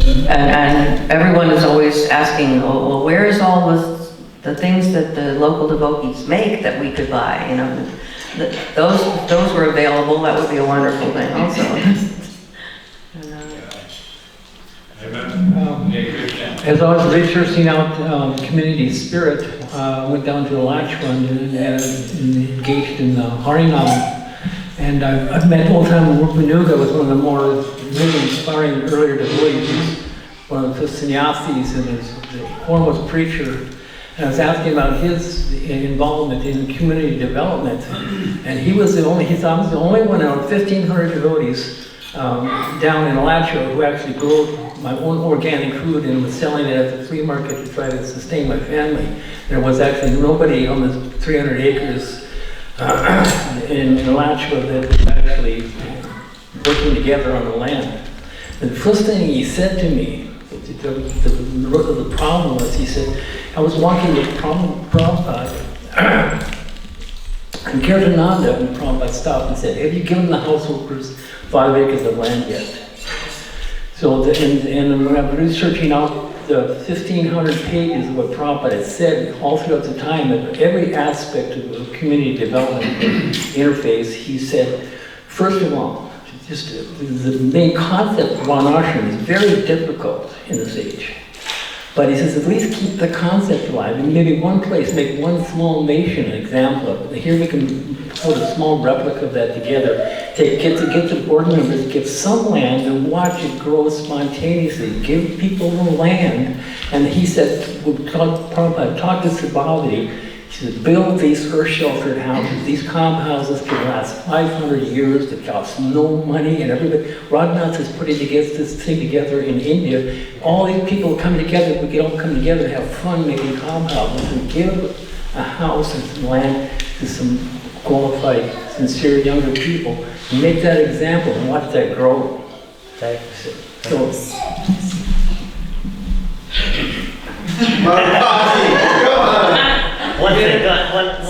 And everyone is always asking, oh, well, where is all the things that the local devotees make that we could buy? You know, those were available. That would be a wonderful thing, also. As I was researching out community spirit, I went down to the Lachwan and engaged in Harinam. And I've met old time Rupanuga was one of the more really inspiring earlier devotees, one of the sannyasis and his foremost preacher. And I was asking about his involvement in community development. And he was the only one out of 1,500 devotees down in Alachua who actually grew my own organic food and was selling it at the flea market to try to sustain my family. There was actually nobody on the 300 acres in Alachua that was actually working together on the land. And the first thing he said to me, the root of the problem was, he said, I was walking with Prabhupada, and Kirtananda, and Prabhupada stopped and said, have you given the householders 5 acres of land yet? So, and when I was researching out the 1,500 pages of what Prabhupada had said all throughout the time, at every aspect of community development interface, he said, first of all, just the main concept of Varnashram is very difficult in this age. But he says, at least keep the concept alive. In maybe one place, make one small nation an example of it. Here we can put a small replica of that together. Get the board members, get some land and watch it grow spontaneously. Give people the land. And he said, Prabhupada talked to Subhavati. He said, build these earth-sheltered houses. These compounds can last 500 years. They cost no money, and everybody. Radhanath is putting this thing together in India. All these people coming together, we can all come together and have fun making compounds and give a house and some land to some qualified, sincere younger people. And make that example and watch that grow. Okay? So.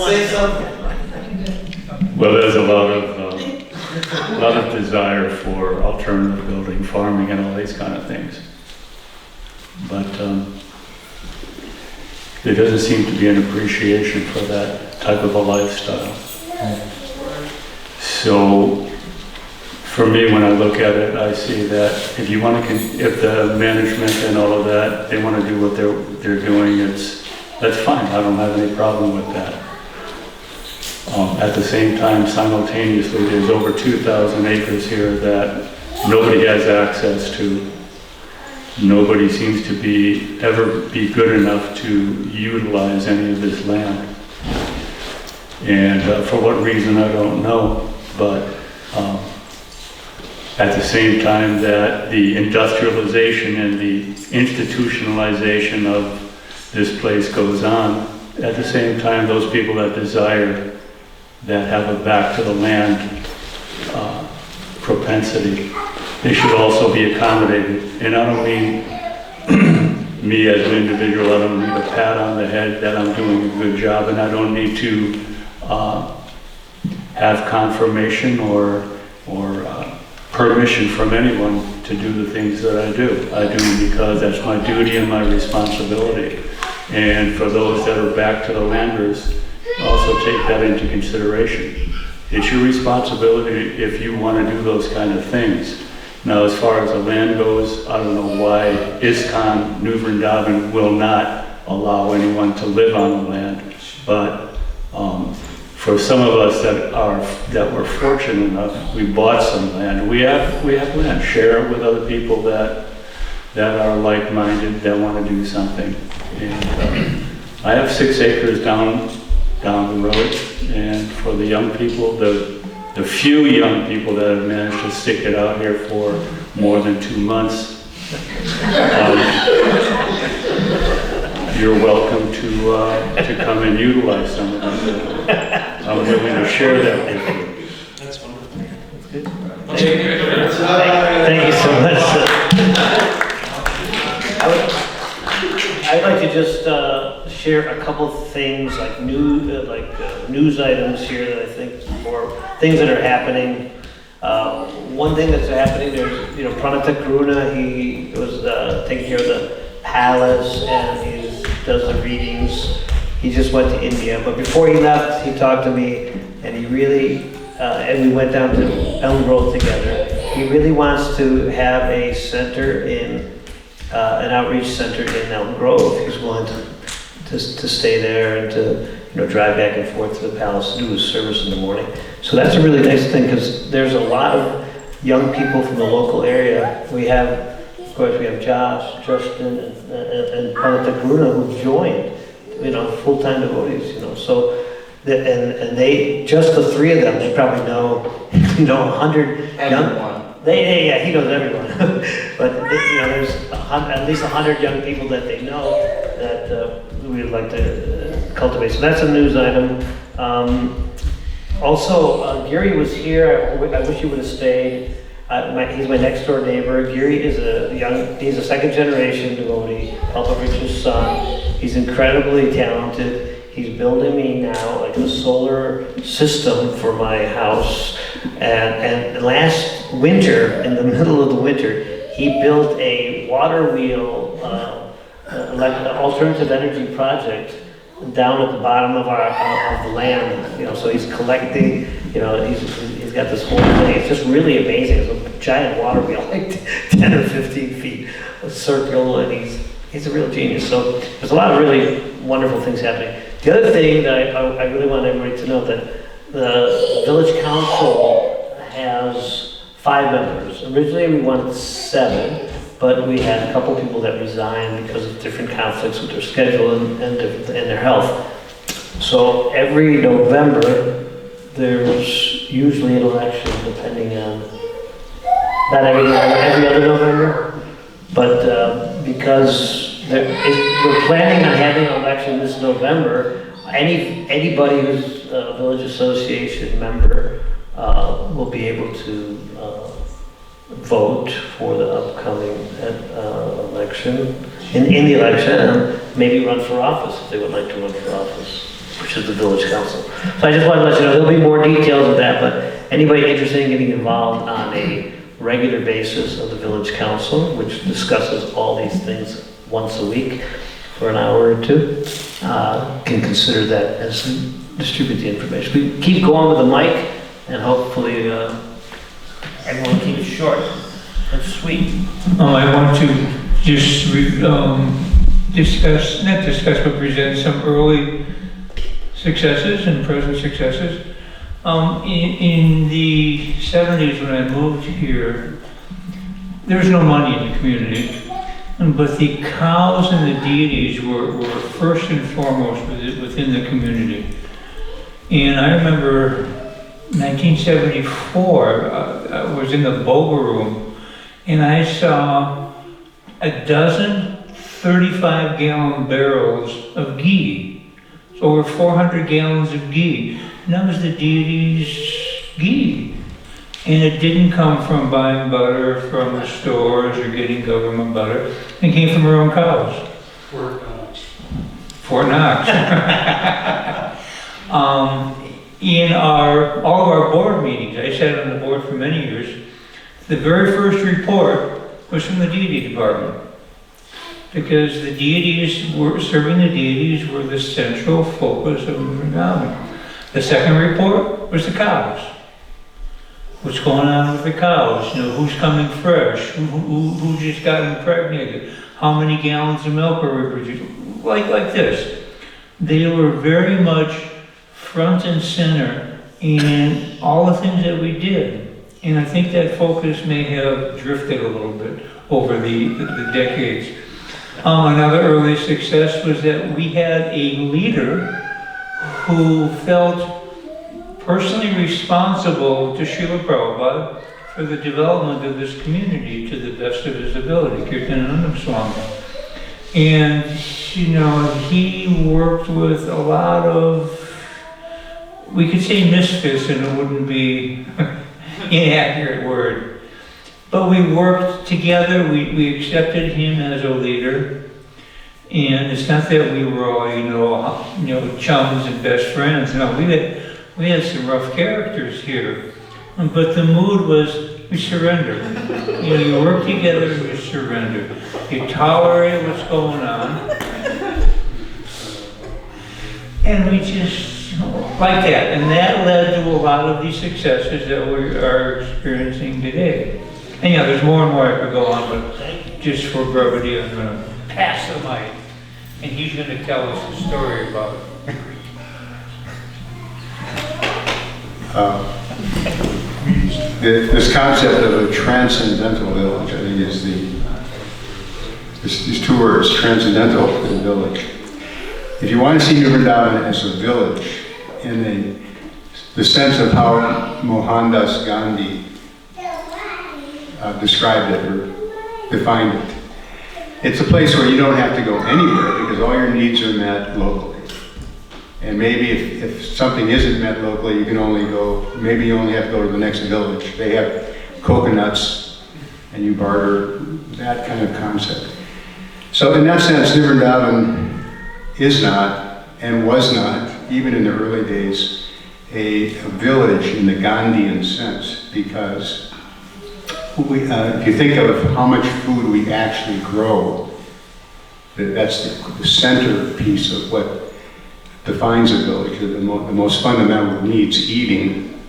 Say something. Well, there's a lot of desire for alternative building, farming, and all these kind of things. But there doesn't seem to be an appreciation for that type of a lifestyle. So, for me, when I look at it, I see that if the management and all of that, they want to do what they're doing, that's fine. I don't have any problem with that. At the same time, simultaneously, there's over 2,000 acres here that nobody has access to. Nobody seems to ever be good enough to utilize any of this land. And for what reason, I don't know. But at the same time that the industrialization and the institutionalization of this place goes on, at the same time, those people that desire, that have a back to the land propensity, they should also be accommodated. And I don't mean me as an individual, I don't need a pat on the head that I'm doing a good job, and I don't need to have confirmation or permission from anyone to do the things that I do. I do them because that's my duty and my responsibility. And for those that are back to the landers, also take that into consideration. It's your responsibility if you want to do those kind of things. Now, as far as the land goes, I don't know why ISKCON, New Vrindaban, will not allow anyone to live on the land. But for some of us that were fortunate enough, we bought some land. We have land. Share it with other people that are like-minded, that want to do something. And I have 6 acres down the road, and for the young people, the few young people that have managed to stick it out here for more than 2 months, you're welcome to come and utilize some of them. I'm willing to share that with you. That's wonderful. That's good. Thank you so much. I'd like to just share a couple of things, like news items here that I think, or things that are happening. One thing that's happening, there's, Pranata Karuna, he was taking care of the palace, and he does the readings. He just went to India, but before he left, he talked to me, and he really, and we went down to Elm Grove together. He really wants to have a center an outreach center in Elm Grove. He's willing to stay there and to drive back and forth to the palace to do his service in the morning. So that's a really nice thing, because there's a lot of young people from the local area. We have Josh, Justin, and Panita Karuna who joined, full-time devotees, so, and they, just the three of them, they probably know 100 young. Yeah, he knows everyone. But there's at least 100 young people that they know that we would like to cultivate. So that's a news item. Also, Gary was here. I wish he would have stayed. He's my next door neighbor. Gary is he's a second generation devotee, Papa Rich's son. He's incredibly talented. He's building me now like a solar system for my house. And last winter, in the middle of the winter, he built a water wheel, like an alternative energy project down at the bottom of the land. So he's collecting, he's got this whole thing. It's just really amazing. It's a giant water wheel, like 10 or 15 feet, a circle, and he's a real genius. So there's a lot of really wonderful things happening. The other thing that I really want everybody to know, that the village council has 5 members. Originally we wanted 7, but we had a couple people that resigned because of different conflicts with their schedule and their health. So every November there's usually an election, depending on, not every other November, but because we're planning on having an election this November, anybody who's a village association member will be able to vote for the upcoming election, in the election, and maybe run for office if they would like to run for office, which is the village council. So I just wanted to let you know, there'll be more details of that, but anybody interested in getting involved on a regular basis of the village council, which discusses all these things once a week for an hour or 2, can consider that as distribute the information. We keep going with the mic, and hopefully everyone keep it short and sweet. I want to just discuss, but present some early successes and present successes. In the 70s, when I moved here, there was no money in the community, but the cows and the deities were first and foremost within the community. And I remember 1974, I was in the boga room, and I saw a dozen 35-gallon barrels of ghee. It's over 400 gallons of ghee. And that was the deity's ghee. And it didn't come from buying butter from the stores or getting government butter. It came from our own cows. Fort Knox. In all of our board meetings, I sat on the board for many years, the very first report was from the deity department. Because the deities serving the deities were the central focus of Vrindaban. The second report was the cows. What's going on with the cows? Who's coming fresh? Who just got impregnated? How many gallons of milk are we producing? Like this. They were very much front and center in all the things that we did. And I think that focus may have drifted a little bit over the decades. Another early success was that we had a leader who felt personally responsible to Srila Prabhupada for the development of this community to the best of his ability, Kirtanananda Swami. And, he worked with a lot of, we could say misfits, and it wouldn't be an inaccurate word. But we worked together, we accepted him as a leader. And it's not that we were all, chums and best friends. No, we had some rough characters here. But the mood was we surrender. You work together and you surrender. You tolerate what's going on. And we just, like that. And that led to a lot of these successes that we are experiencing today. And there's more and more I could go on, but just for brevity, I'm going to pass the mic. And he's going to tell us a story about it. This concept of a transcendental village, I think, is these two words, transcendental and village. If you want to see New Vrindaban as a village, in the sense of how Mohandas Gandhi described it or defined it, it's a place where you don't have to go anywhere because all your needs are met locally. And maybe if something isn't met locally, you can only go, maybe you only have to go to the next village. They have coconuts and you barter, that kind of concept. So in that sense, New Vrindaban is not, and was not, even in the early days, a village in the Gandhian sense, because if you think of how much food we actually grow, that's the centerpiece of what defines a village, the most fundamental needs, eating.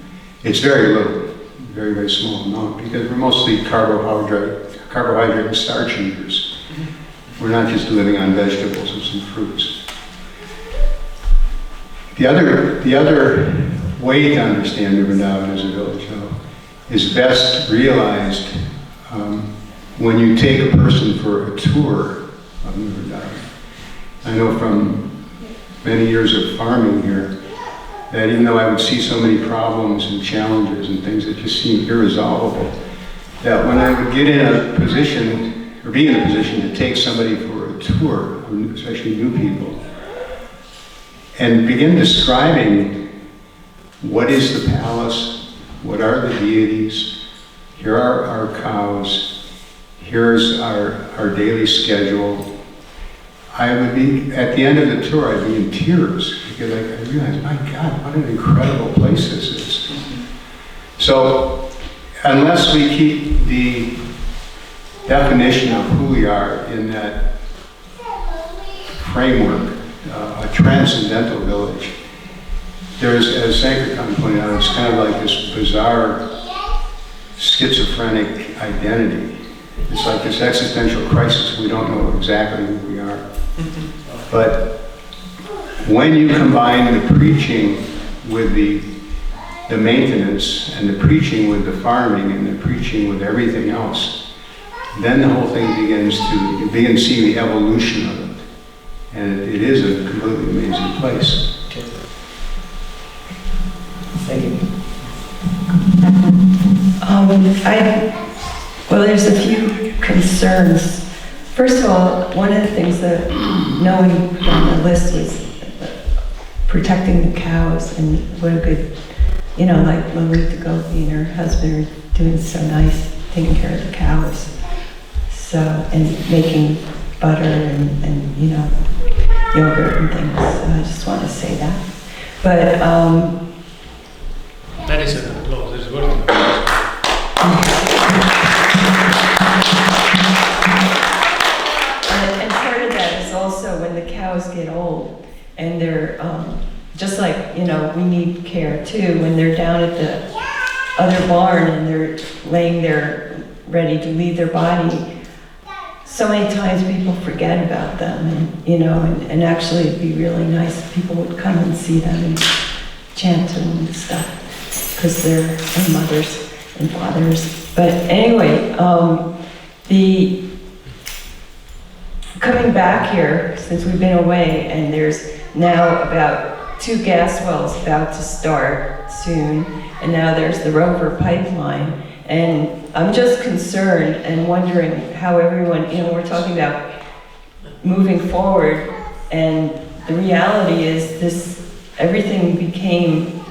It's very little, very, very small amount, because we're mostly carbohydrate and starch eaters. We're not just living on vegetables and some fruits. The other way to understand New Vrindaban as a village, though, is best realized when you take a person for a tour of New Vrindaban. I know from many years of farming here that even though I would see so many problems and challenges and things that just seemed irresolvable, that when I would get in a position, or be in a position to take somebody for a tour, especially new people, and begin describing what is the palace, what are the deities, here are our cows, here's our daily schedule. I would be, at the end of the tour, I'd be in tears because I realized, my God, what an incredible place this is. So, unless we keep the definition of who we are in that framework, a transcendental village, there's, as Sankirtan pointed out, it's kind of like this bizarre schizophrenic identity. It's like this existential crisis. We don't know exactly who we are. But when you combine the preaching with the maintenance, and the preaching with the farming, and the preaching with everything else, then the whole thing begins to, seeing the evolution of it. And it is a completely amazing place. Thank you. Well, there's a few concerns. First of all, one of the things that knowing on the list was protecting the cows, and what a good, like Malika Gopi and her husband are doing so nice, taking care of the cows. So, and making butter and yogurt and things. So I just want to say that. But that is a law. There's a word on the And part of that is also when the cows get old and they're just like, we need care too, when they're down at the other barn and they're laying there ready to leave their body. So many times people forget about them, and actually it'd be really nice if people would come and see them and chant to them and stuff, because they're our mothers and fathers. But anyway, the coming back here, since we've been away, and there's now about 2 gas wells about to start soon, and now there's the Rover pipeline. And I'm just concerned and wondering how everyone, we're talking about moving forward, and the reality is everything became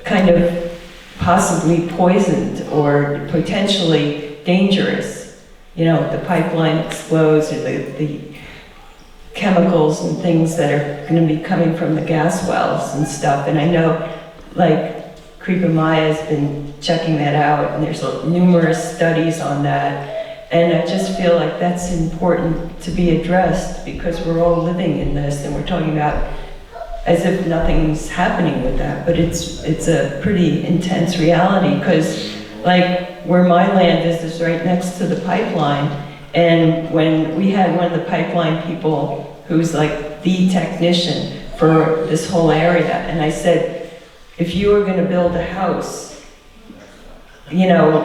kind of possibly poisoned or potentially dangerous. The pipeline explodes, or the chemicals and things that are going to be coming from the gas wells and stuff. And I know, like Kripa Maya's been checking that out, and there's numerous studies on that. And I just feel like that's important to be addressed because we're all living in this, and we're talking about as if nothing's happening with that, but it's a pretty intense reality because like where my land is right next to the pipeline, and when we had one of the pipeline people who's like the technician for this whole area, and I said, if you were going to build a house, you know,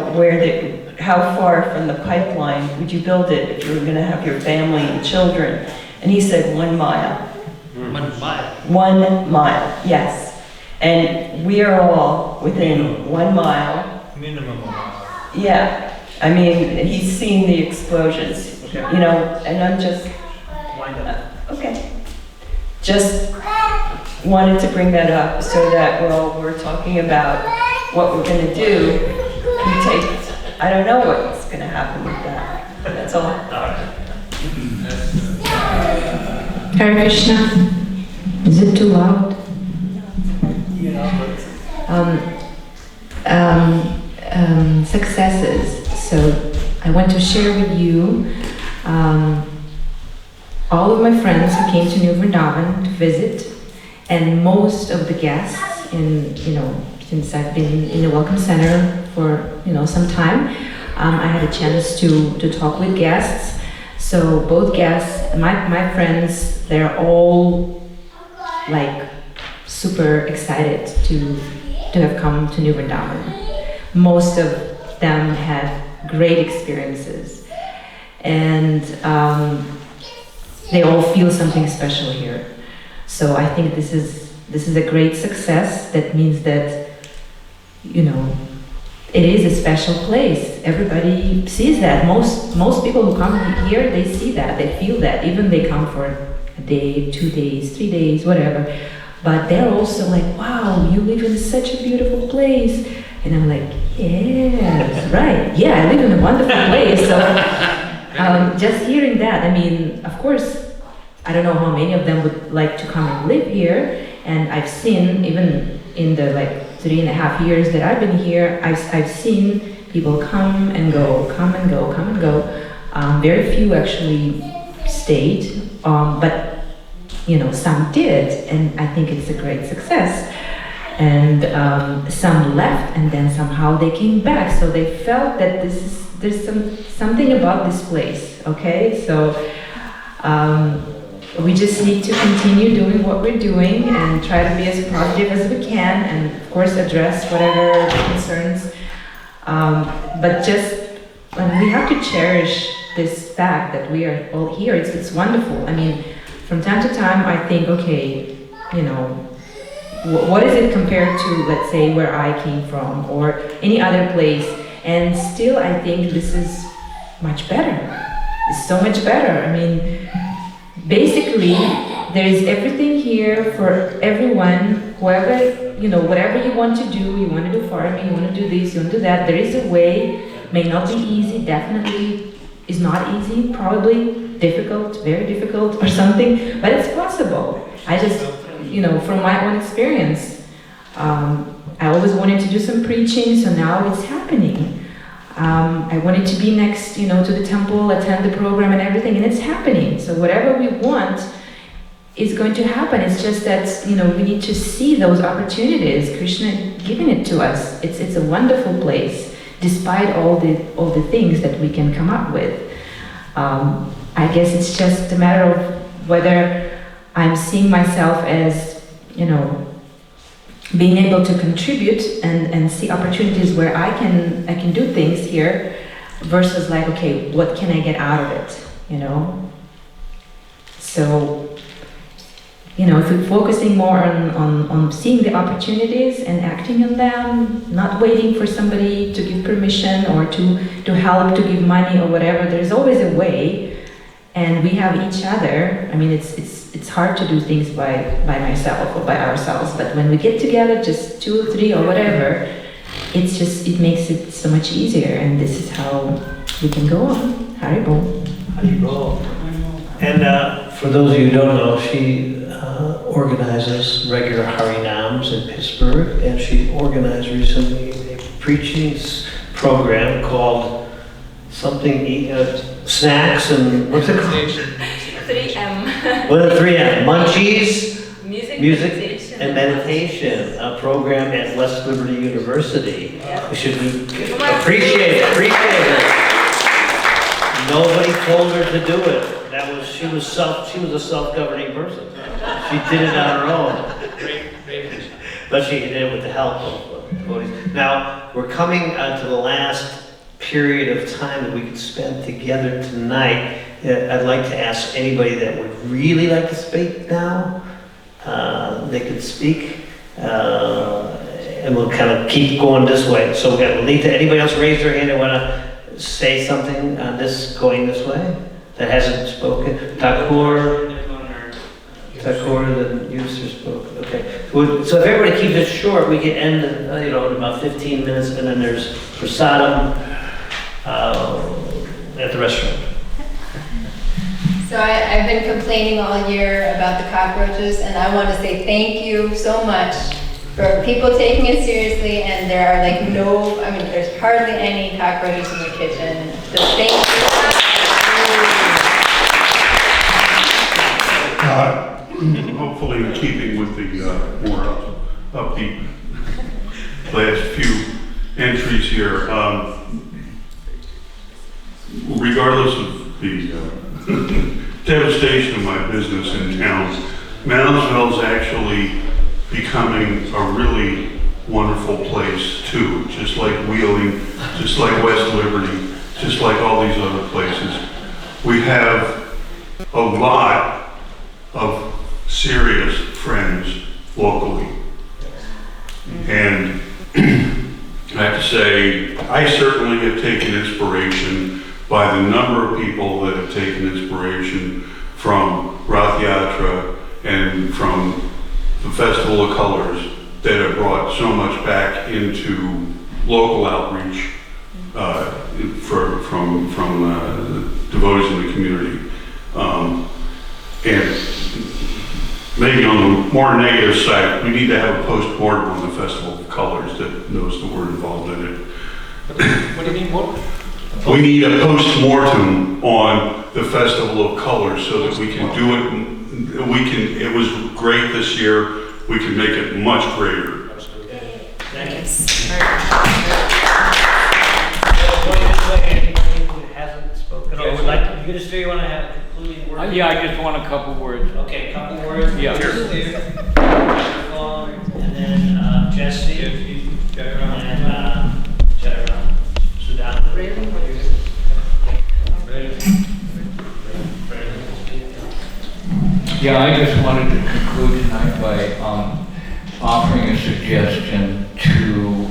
how far from the pipeline would you build it if you were going to have your family and children? And he said 1 mile. 1 mile. 1 mile, yes. And we are all within 1 mile. Minimum. Yeah, I mean, he's seen the explosions, you know, and I'm just, okay. Just wanted to bring that up so that while we're talking about what we're gonna do, we take, I don't know what's gonna happen with that. That's all. Hare Krishna. Is it too loud? Successes. So I want to share with you all of my friends who came to New Vrindaban to visit, and most of the guests in, you know, since I've been in the Welcome Center for, you know, some time, I had a chance to talk with guests. So both guests, my friends, they're all like super excited to have come to New Vrindaban. Most of them had great experiences, and they all feel something special here. So I think this is a great success. That means that, you know, it is a special place. Everybody sees that. Most people who come here, they see that, they feel that. Even they come for a day, 2 days, 3 days, whatever. But they're also like, wow, you live in such a beautiful place. And I'm like, yes, right. Yeah, I live in a wonderful place. So just hearing that, I mean, of course, I don't know how many of them would like to come and live here. And I've seen, even in the like 3.5 years that I've been here, I've seen people come and go, come and go, come and go. Very few actually stayed, but you know, some did, and I think it's a great success. And some left, and then somehow they came back. So they felt that there's something about this place. Okay, so we just need to continue doing what we're doing and try to be as positive as we can, and of course address whatever concerns. But just we have to cherish this fact that we are all here. It's wonderful. I mean, from time to time, I think, okay, you know, what is it compared to, let's say, where I came from or any other place? And still, I think this is much better. It's so much better. I mean, basically, there is everything here for everyone, whoever, you know, whatever you want to do. You want to do farming, you want to do this, you want to do that. There is a way. May not be easy, definitely is not easy, probably difficult, very difficult or something, but it's possible. I just, you know, from my own experience, I always wanted to do some preaching, so now it's happening. I wanted to be next, you know, to the temple, attend the program and everything, and it's happening. So whatever we want is going to happen. It's just that, you know, we need to see those opportunities. Krishna giving it to us. It's a wonderful place, despite all the things that we can come up with. I guess it's just a matter of whether I'm seeing myself as, you know, being able to contribute and see opportunities where I can do things here, versus like, okay, what can I get out of it, you know? So, you know, if we're focusing more on seeing the opportunities and acting on them, not waiting for somebody to give permission or to help, to give money or whatever, there's always a way. And we have each other. I mean, it's hard to do things by myself or by ourselves, but when we get together, just 2 or 3 or whatever, it makes it so much easier, and this is how we can go on. Haribol. Haribol. And for those of you who don't know, she organizes regular Harinam programs in Pittsburgh, and she organized recently a preaching program called something, snacks and, what's it called? 3M. What are 3M? Munchies, Music, music and meditation, a program at West Liberty University. We should appreciate it. Nobody told her to do it. She was a self-governing person. She did it on her own. But she did it with the help of devotees. Now, we're coming to the last period of time that we could spend together tonight. I'd like to ask anybody that would really like to speak now, they could speak, and we'll kind of keep going this way. So we got Lolita. Anybody else raise their hand and want to say something on this, going this way, that hasn't spoken? Thakur, the user spoke. Okay. So if everybody keeps it short, we can end in about 15 minutes, and then there's prasadam at the restaurant. So I've been complaining all year about the cockroaches, and I want to say thank you so much for people taking it seriously, and there are there's hardly any cockroaches in the kitchen. So thank you. Hopefully in keeping with the more upbeat last few entries here, regardless of the devastation of my business in town, Moundsville is actually becoming a really wonderful place too, just like Wheeling, just like West Liberty, just like all these other places. We have a lot of serious friends locally. And I have to say, I certainly have taken inspiration by the number of people that have taken inspiration from Rath Yatra and from the Festival of Colors that have brought so much back into local outreach from devotees in the community. And maybe on the more negative side, we need to have a post-mortem on the Festival of Colors that knows that we're involved in it. What do you mean, what? We need a post-mortem on the Festival of Colors so that we can do it. It was great this year. We can make it much greater. Thank you. Anybody who hasn't spoken or would like to, you want to have a concluding word? Yeah, I just want a couple words. Okay, a couple words. Yeah. And then Jesse and Sudan. Yeah, I just wanted to conclude tonight by offering a suggestion to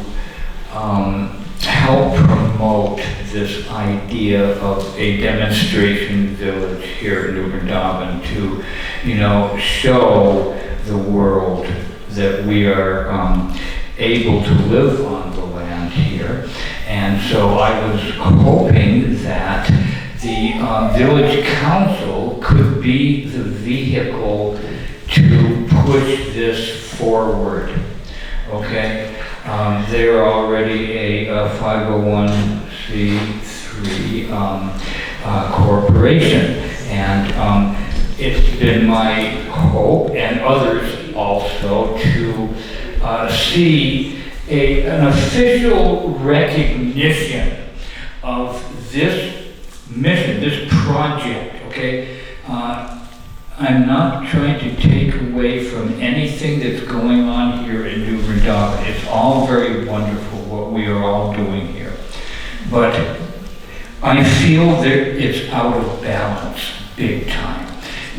help promote this idea of a demonstration village here in Vrindaban to, show the world that we are able to live on the land here. And so I was hoping that the village council could be the vehicle to push this forward, okay? They are already a 501c3 corporation, and it's been my hope, and others also, to see an official recognition of this mission, this project, okay? I'm not trying to take away from anything that's going on here in New Vrindaban. It's all very wonderful what we are all doing here. But I feel that it's out of balance, big time.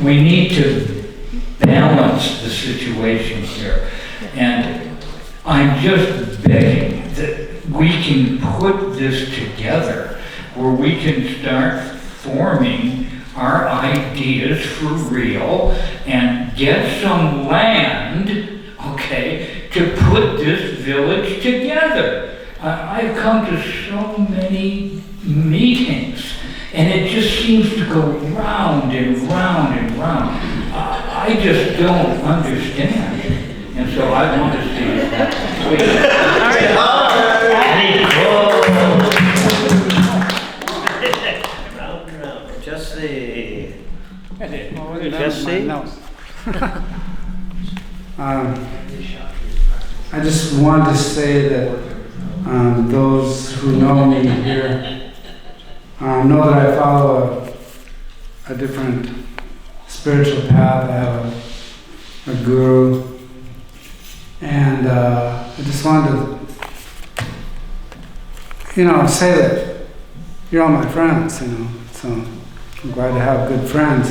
We need to balance the situation here. And I'm just begging that we can put this together where we can start forming our ideas for real and get some land, okay, to put this village together. I've come to so many meetings and it just seems to go round and round and round. I just don't understand. And so I want to see that. I just wanted to say that those who know me here know that I follow a different spiritual path. I have a guru, and I just wanted to, say that you're all my friends, so I'm glad to have good friends.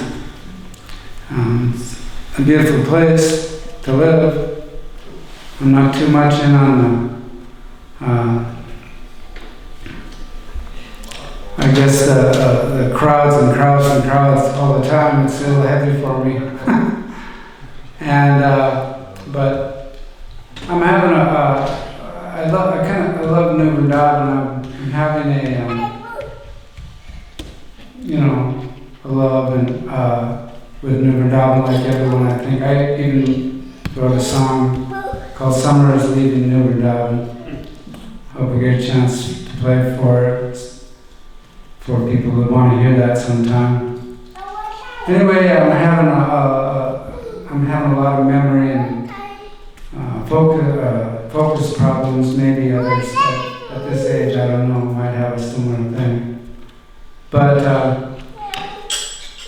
It's a beautiful place to live. I'm not too much in on the crowds and crowds and crowds all the time. It's a little heavy for me. But I'm having I love New Vrindaban. I'm having a love and with New Vrindaban like everyone. I think I even wrote a song called Summer is Leaving New Vrindaban. Hope we get a chance to play for people who want to hear that sometime. Anyway, I'm having a lot of memory and focus problems. Maybe others at this age, I don't know, might have a similar thing. But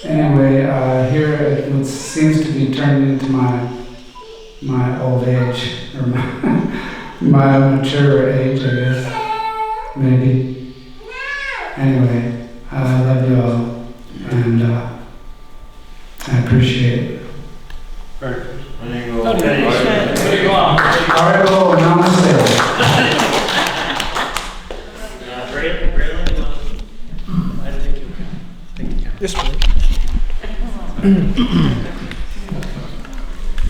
anyway, here it seems to be turned into my old age, or my mature age, I guess, maybe. Anyway, I love you all, and I appreciate it. Very good. Arigato, namaste. This way.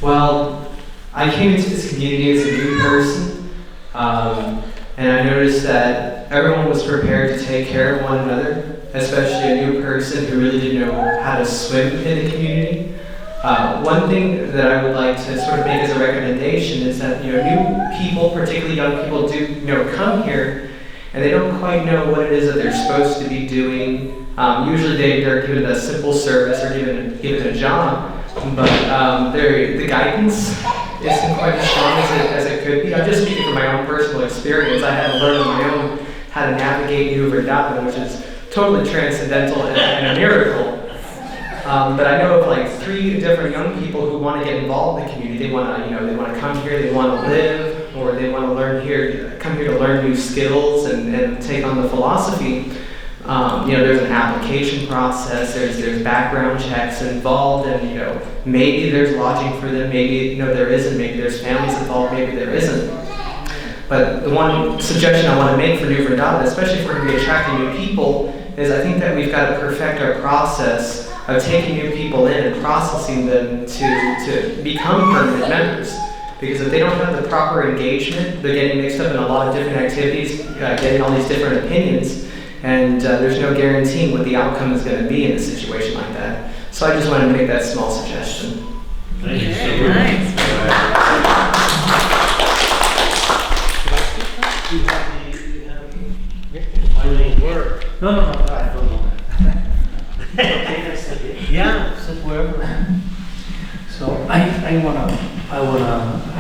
Well, I came into this community as a new person, and I noticed that everyone was prepared to take care of one another, especially a new person who really didn't know how to swim in the community. One thing that I would like to sort of make as a recommendation is that new people, particularly young people, do come here, and they don't quite know what it is that they're supposed to be doing. Usually they're given a simple service or given a job, but the guidance isn't quite as strong as it could be. I'm just speaking from my own personal experience. I had to learn on my own how to navigate New Vrindaban, which is totally transcendental and a miracle. But I know of like 3 different young people who want to get involved in the community. They want to come here, they want to live, or they want to come here to learn new skills and take on the philosophy. There's an application process, there's background checks involved, and maybe there's lodging for them, maybe there isn't, maybe there's families involved, maybe there isn't. But the one suggestion I want to make for New Vrindaban, especially if we're going to be attracting new people, is I think that we've got to perfect our process of taking new people in and processing them to become permanent members. Because if they don't have the proper engagement, they're getting mixed up in a lot of different activities, getting all these different opinions, and there's no guaranteeing what the outcome is going to be in a situation like that. So I just wanted to make that small suggestion. Thank you so much. No, I don't know. Yeah, sit wherever. So I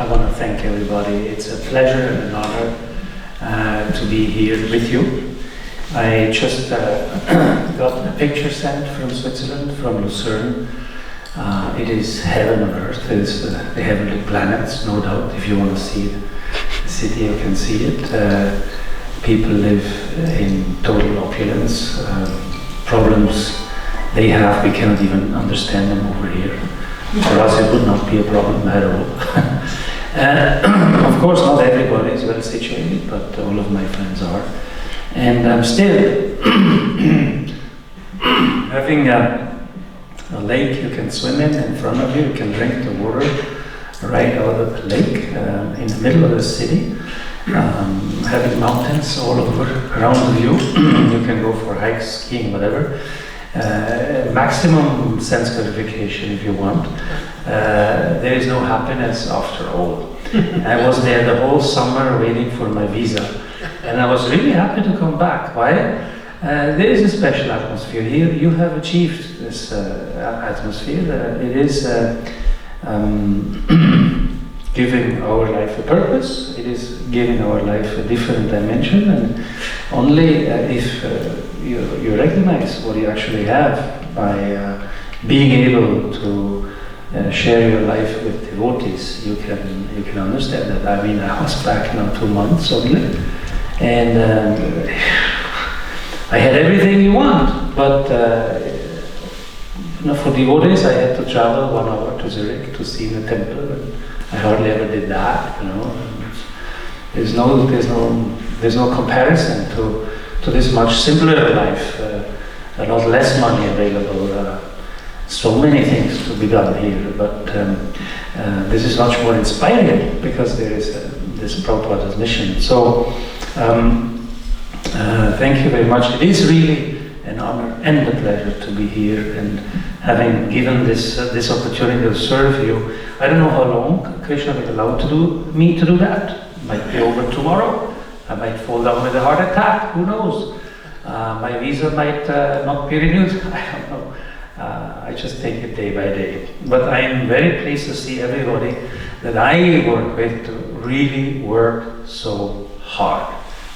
wanna thank everybody. It's a pleasure and an honor to be here with you. I just got a picture sent from Switzerland, from Lucerne. It is heaven on earth. It is the heavenly planets, no doubt. If you want to see the city, you can see it. People live in total opulence. Problems they have, we cannot even understand them over here. For us, it would not be a problem at all. Of course, not everybody is well situated, but all of my friends are. And I'm still having a lake you can swim in front of you. You can drink the water right out of the lake in the middle of the city. Having mountains all over around you. You can go for hikes, skiing, whatever. Maximum sense gratification if you want. There is no happiness after all. I was there the whole summer waiting for my visa. And I was really happy to come back. Why? There is a special atmosphere here. You have achieved this atmosphere. It is giving our life a purpose. It is giving our life a different dimension. And only if you recognize what you actually have by being able to share your life with devotees, you can understand that. I mean, I was back now 2 months only, and I had everything you want, but for devotees, I had to travel 1 hour to Zurich to see the temple, and I hardly ever did that. There's no comparison to this much simpler life. A lot less money available. So many things to be done here, but this is much more inspiring because there is this Prabhupada's mission. So thank you very much. It is really an honor and a pleasure to be here and having given this opportunity to serve you. I don't know how long Krishna will allow me to do that. Might be over tomorrow. I might fall down with a heart attack. Who knows? My visa might not be renewed. I don't know. I just take it day by day. But I am very pleased to see everybody that I work with to really work so hard.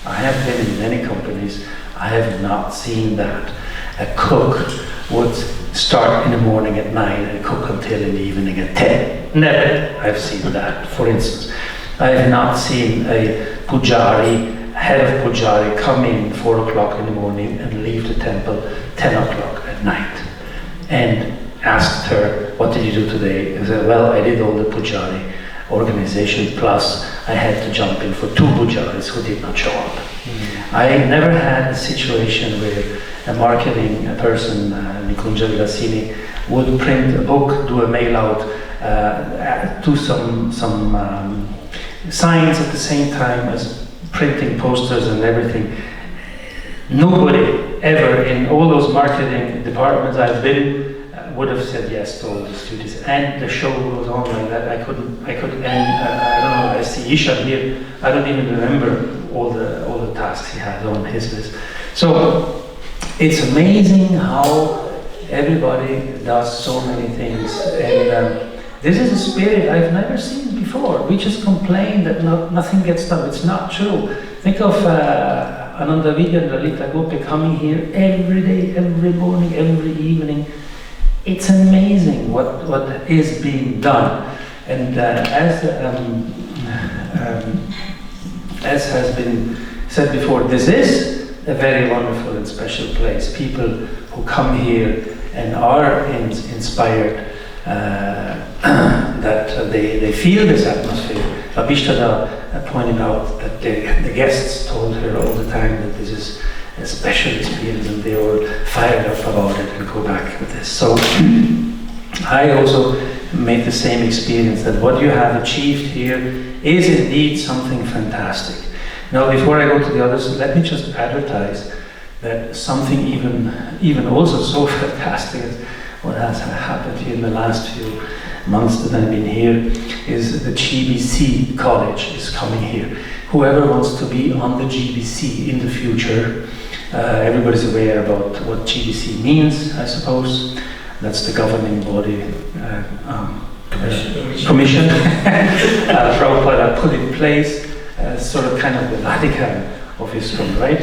I have been in many companies. I have not seen that. A cook would start in the morning at 9 and cook until in the evening at 10. Never I've seen that, for instance. I have not seen a pujari, head of pujari, come in 4 o'clock in the morning and leave the temple 10 o'clock at night. And asked her, what did you do today? And said, well, I did all the pujari organization, plus I had to jump in for 2 pujaris who did not show up. I never had a situation where a marketing person, Nikunja Vilasini, would print a book, do a mail out, do some signs at the same time as printing posters and everything. Nobody ever in all those marketing departments I've been would have said yes to all these duties. And the show goes on like that. I could, and I don't know, I see Ishan here, I don't even remember all the tasks he had on his list. So it's amazing how everybody does so many things. And this is a spirit I've never seen before. We just complain that nothing gets done. It's not true. Think of Ananda Vidya and Lalita Gopi coming here every day, every morning, every evening. It's amazing what is being done. And as has been said before, this is a very wonderful and special place. People who come here and are inspired, that they feel this atmosphere. Abhishtada pointed out that the guests told her all the time that this is a special experience, and they were fired up about it and go back with this. So I also made the same experience, that what you have achieved here is indeed something fantastic. Now, before I go to the others, let me just advertise that something even also so fantastic as what has happened here in the last few months that I've been here is the GBC College is coming here. Whoever wants to be on the GBC in the future, everybody's aware about what GBC means, I suppose. That's the governing body commission Prabhupada put in place, sort of kind of the Vatican of Islam, right?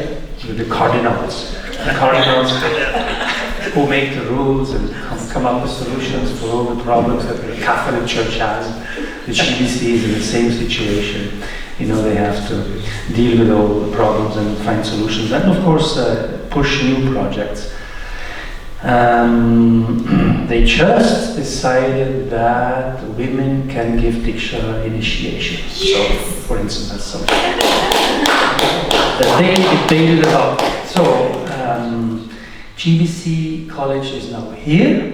With the cardinals. The cardinals who make the rules and come up with solutions for all the problems that the Catholic Church has. The GBC is in the same situation. You know, they have to deal with all the problems and find solutions, and of course push new projects. They just decided that women can give Diksha initiation. So, for instance, that's something that they debated about. So, GBC College is now here.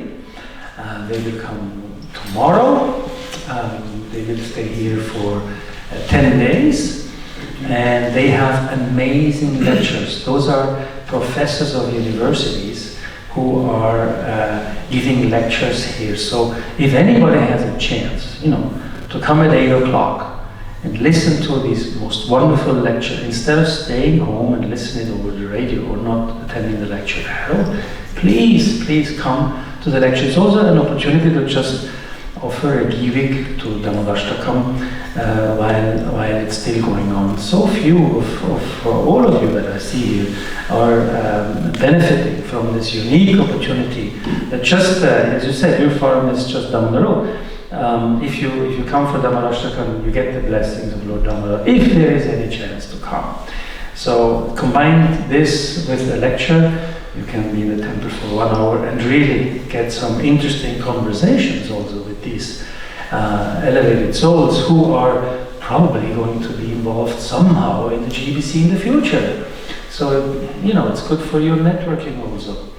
They will come tomorrow. They will stay here for 10 days. And they have amazing lectures. Those are professors of universities who are giving lectures here. So if anybody has a chance, you know, to come at 8 o'clock and listen to this most wonderful lecture instead of staying home and listening over the radio or not attending the lecture at all. Please come to the lecture. It's also an opportunity to just offer a giving to Dhammavashtakam while it's still going on. So few of all of you that I see here are benefiting from this unique opportunity that just, as you said, your farm is just down the road. If you come for Dhammavashtakam, you get the blessings of Lord Dhamma, if there is any chance to come. So combine this with the lecture. You can be in the temple for 1 hour and really get some interesting conversations also with these elevated souls who are probably going to be involved somehow in the GBC in the future. So, it's good for your networking also.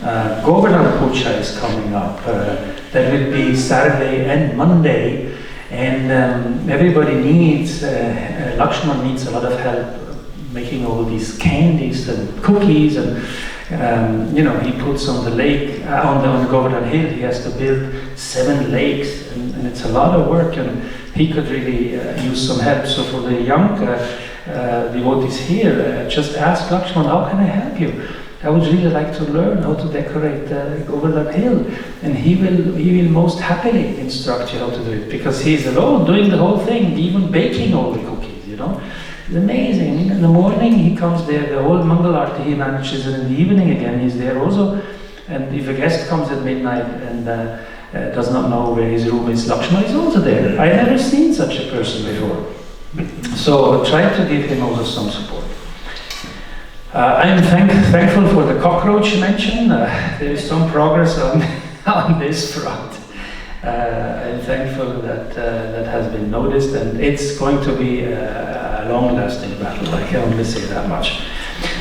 Govardhan Puja is coming up. That will be Saturday and Monday, and everybody needs, Lakshman needs a lot of help making all these candies and cookies, and he puts on the lake, on the Govardhan Hill, he has to build 7 lakes, and it's a lot of work, and he could really use some help. So for the young devotees here, just ask Lakshman, how can I help you? I would really like to learn how to decorate Govardhan Hill, and he will most happily instruct you how to do it, because he's alone doing the whole thing, even baking all the cookies, It's amazing. In the morning he comes there, the whole Mangal Arti he manages, and in the evening again he's there also. And if a guest comes at midnight and does not know where his room is, Lakshman is also there. I've never seen such a person before. So try to give him also some support. I'm thankful for the cockroach mention. There is some progress on this front. I'm thankful that that has been noticed, and it's going to be a long-lasting battle. I can only say that much.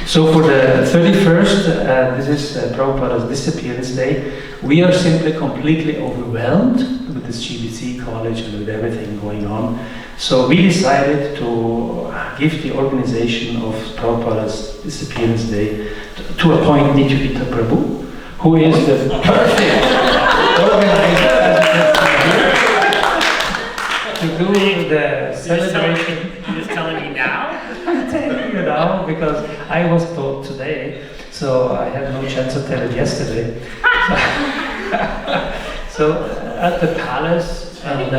So for the 31st, this is Prabhupada's Disappearance Day. We are simply completely overwhelmed with this GBC College and with everything going on. So we decided to give the organization of Prabhupada's Disappearance Day to appoint Nityananda Prabhu, who is the perfect organizer, to do the celebration. You're just telling me now? I'm telling you now because I was told today, so I had no chance to tell it yesterday. So at the palace, and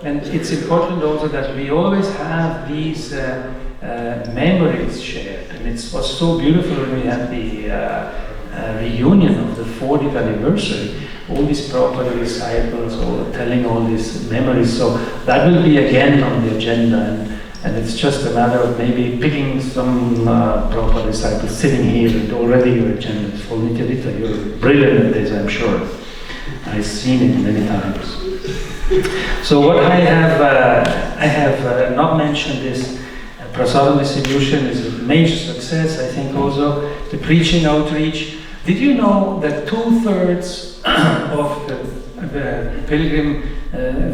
and it's important also that we always have these memories shared, and it was so beautiful when we had the reunion of the 40th anniversary. All these Prabhupada disciples all telling all these memories. So that will be again on the agenda, and it's just a matter of maybe picking some Prabhupada disciples sitting here, and already your agenda is full. Nityananda, you're brilliant at this, I'm sure. I've seen it many times. So what I have not mentioned is prasadam distribution is a major success. I think also the preaching outreach. Did you know that 2/3 of the pilgrim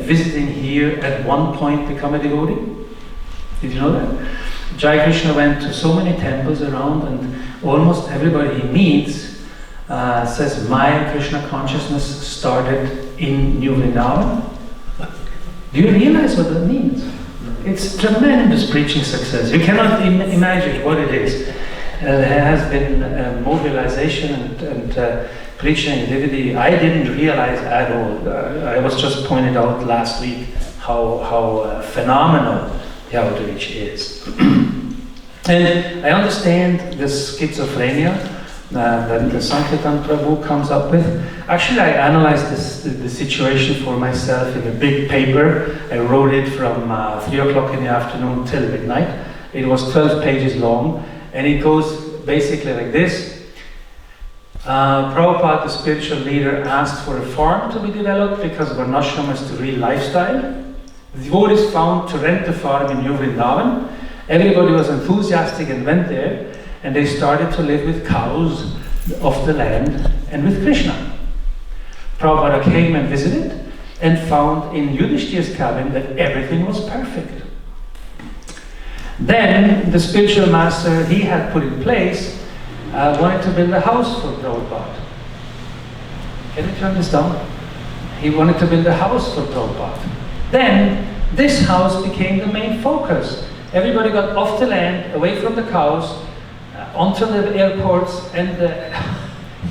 visiting here at one point become a devotee? Did you know that? Jai Krishna went to so many temples around, and almost everybody he meets says, my Krishna consciousness started in New Vrindaban. Do you realize what that means? It's tremendous preaching success. You cannot imagine what it is. There has been mobilization and preaching activity. I didn't realize at all. I was just pointed out last week how phenomenal the outreach is. And I understand the schizophrenia that the Sankirtan Prabhu comes up with. Actually, I analyzed the situation for myself in a big paper. I wrote it from 3 o'clock in the afternoon till midnight. It was 12 pages long, and it goes basically like this. Prabhupada, the spiritual leader, asked for a farm to be developed because Varnashram is the real lifestyle. The devotees found to rent the farm in New Vrindaban. Everybody was enthusiastic and went there, and they started to live with cows of the land and with Krishna. Prabhupada came and visited and found in Yudhishthir's cabin that everything was perfect. Then the spiritual master he had put in place wanted to build a house for Prabhupada. Can you turn this down? He wanted to build a house for Prabhupada. Then this house became the main focus. Everybody got off the land, away from the cows, onto the airports and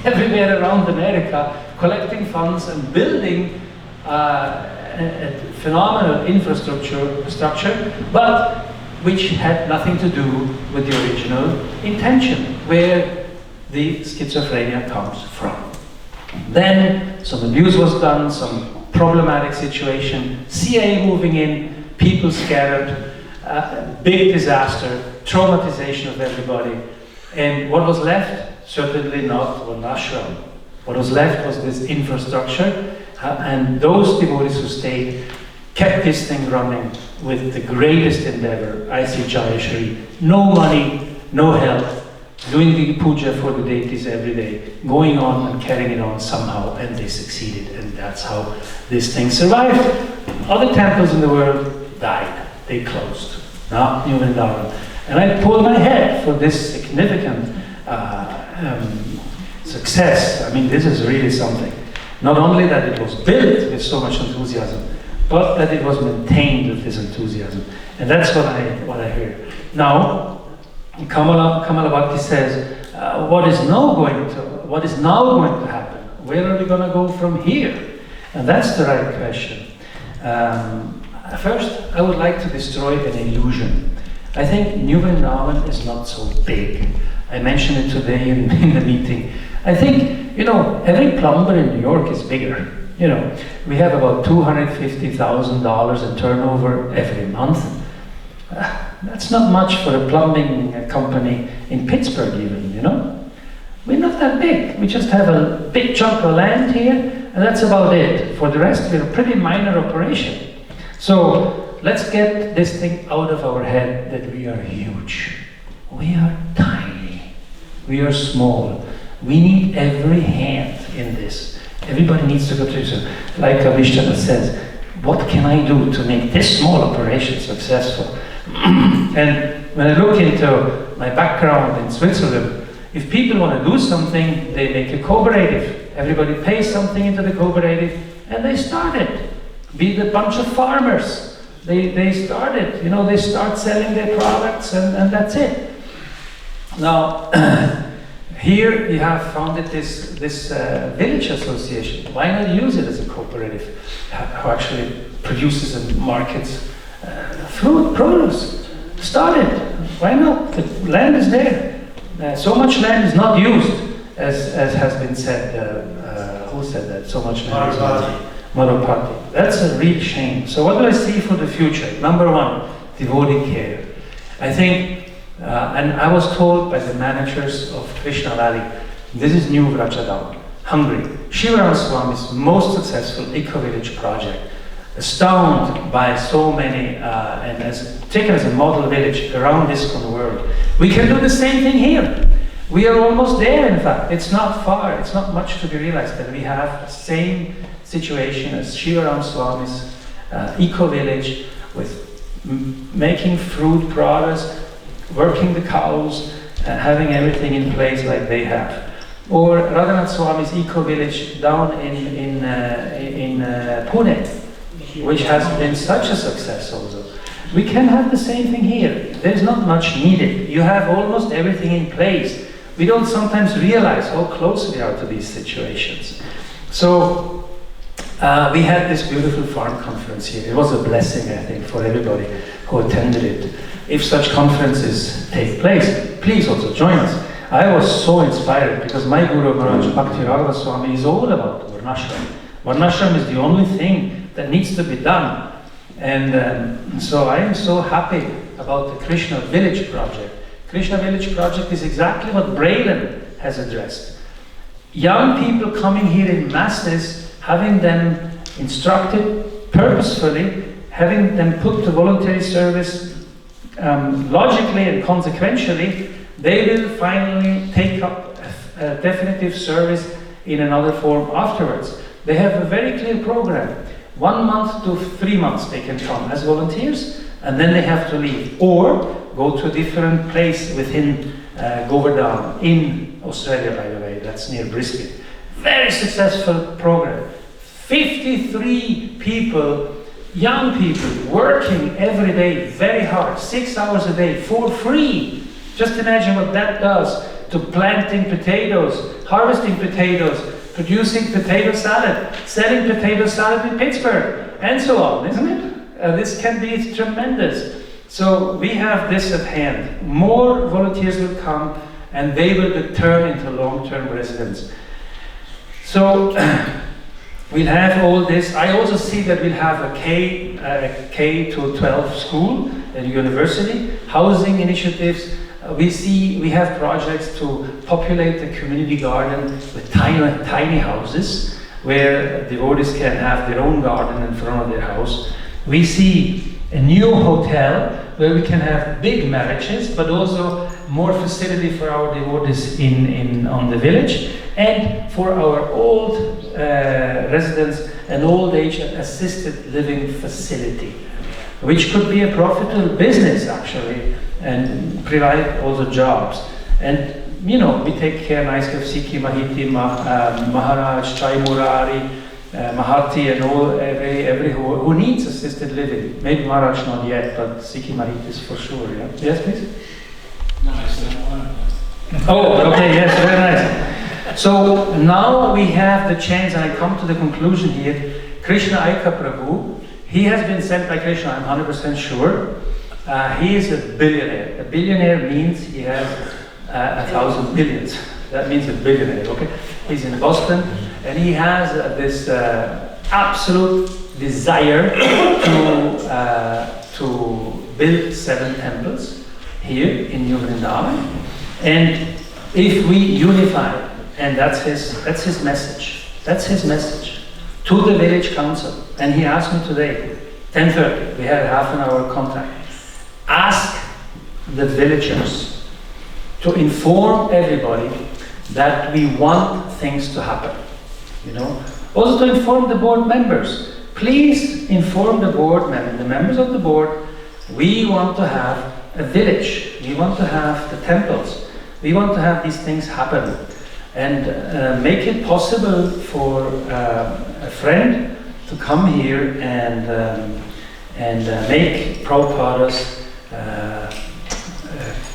everywhere around America, collecting funds and building a phenomenal infrastructure, but which had nothing to do with the original intention, where the schizophrenia comes from. Then some abuse was done, some problematic situation, CIA moving in, people scattered, big disaster, traumatization of everybody. And what was left? Certainly not one ashram. What was left was this infrastructure, and those devotees who stayed kept this thing running with the greatest endeavor. I see Jayashri, no money, no help, doing the puja for the deities every day, going on and carrying it on somehow, and they succeeded, and that's how this thing survived. Other temples in the world died, they closed, not New Vrindaban. And I pulled my head for this significant success. I mean, this is really something. Not only that it was built with so much enthusiasm, but that it was maintained with this enthusiasm. And that's what I hear. Now, Kamala Bhakti says, what is now going to happen? Where are we going to go from here? And that's the right question. First, I would like to destroy an illusion. I think New Vrindaban is not so big. I mentioned it today in the meeting. I think, every plumber in New York is bigger. We have about $250,000 in turnover every month. That's not much for a plumbing company in Pittsburgh even, We're not that big. We just have a big chunk of land here, and that's about it. For the rest, we're a pretty minor operation. So let's get this thing out of our head that we are huge. We are tiny. We are small. We need every hand in this. Everybody needs to contribute. Like Vishnu says, what can I do to make this small operation successful? And when I look into my background in Switzerland, if people want to do something, they make a cooperative. Everybody pays something into the cooperative, and they start it. Be it a bunch of farmers. They start it. They start selling their products, and that's it. Now, here you have founded this village association. Why not use it as a cooperative who actually produces and markets fruit, produce? Start it. Why not? The land is there. So much land is not used, as has been said. Who said that? So much land is not used. Madhupati. That's a real shame. So what do I see for the future? Number one, devotee care. I think, and I was told by the managers of Krishna Valley, this is New Vrajadam, Hungary. Shivaram Swami's most successful eco-village project, astounded by so many, and taken as a model village around this world. We can do the same thing here. We are almost there, in fact. It's not far, it's not much to be realized that we have the same situation as Shivaram Swami's eco-village, with making fruit products, working the cows, having everything in place like they have. Or Radhanath Swami's eco-village down in Pune, which has been such a success also. We can have the same thing here. There's not much needed. You have almost everything in place. We don't sometimes realize how close we are to these situations. So we had this beautiful farm conference here. It was a blessing, I think, for everybody who attended it. If such conferences take place, please also join us. I was so inspired because my Guru Maharaj Bhakti Raghava Swami is all about Varnashram. Varnashram is the only thing that needs to be done. And so I am so happy about the Krishna Village project. Krishna Village project is exactly what Braylon has addressed. Young people coming here in masses, having them instructed purposefully, having them put to voluntary service logically and consequentially, they will finally take up a definitive service in another form afterwards. They have a very clear program. 1 month to 3 months they can come as volunteers, and then they have to leave. Or go to a different place within Govardhan, in Australia, by the way, that's near Brisbane. Very successful program. 53 people young people working every day very hard, 6 hours a day for free. Just imagine what that does to planting potatoes, harvesting potatoes, producing potato salad, selling potato salad in Pittsburgh, and so on, isn't it? This can be tremendous. So we have this at hand. More volunteers will come, and they will be turned into long-term residents. So we'll have all this. I also see that we'll have a K to 12 school and university, housing initiatives. We have projects to populate the community garden with tiny houses where devotees can have their own garden in front of their house. We see a new hotel where we can have big marriages, but also more facility for our devotees on the village, and for our old residents, an old age assisted living facility, which could be a profitable business actually, and provide also jobs. And we take care nicely of Sikhi Mahiti, Maharaj, Chai Murari, Maharti, and every who needs assisted living. Maybe Maharaj not yet, but Sikhi Mahiti is for sure. Yeah? Yes, please. No, I said one. Oh, okay, yes, very nice. So now we have the chance, and I come to the conclusion here. Krishna Aika Prabhu, he has been sent by Krishna, I'm 100% sure. He is a billionaire. A billionaire means he has 1,000 billions. That means a billionaire, okay? He's in Boston, and he has this absolute desire to build 7 temples here in New Vrindaban. And if we unify, and that's his message. That's his message to the village council. And he asked me today, 10:30, we had a half an hour contact. Ask the villagers to inform everybody that we want things to happen. Also to inform the board members. Please inform the board members, the members of the board. We want to have a village. We want to have the temples. We want to have these things happen, and make it possible for a friend to come here and make Prabhupada's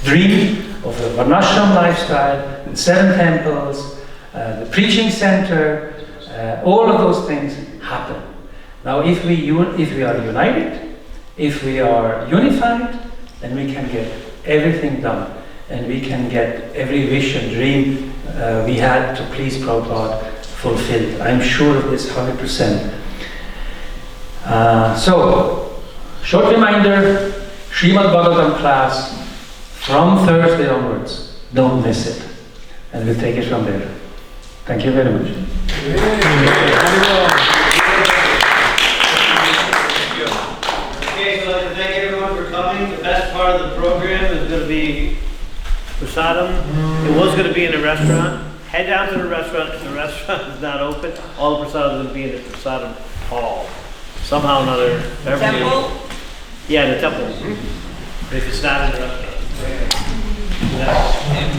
dream of a Varnashram lifestyle, 7 temples, the preaching center, all of those things happen. Now, if we are united, if we are unified, then we can get everything done, and we can get every wish and dream we had to please Prabhupada fulfilled. I'm sure of this 100%. So, short reminder, Srimad Bhagavatam class from Thursday onwards. Don't miss it. And we'll take it from there. Thank you very much. Okay, so I'd like to thank everyone for coming. The best part of the program is going to be prasadam. It was going to be in a restaurant. Head down to the restaurant. If the restaurant is not open, all the prasadam is going to be in the prasadam hall. Somehow or another. Temple? Yeah, the temple. If it's not in the restaurant. Yeah.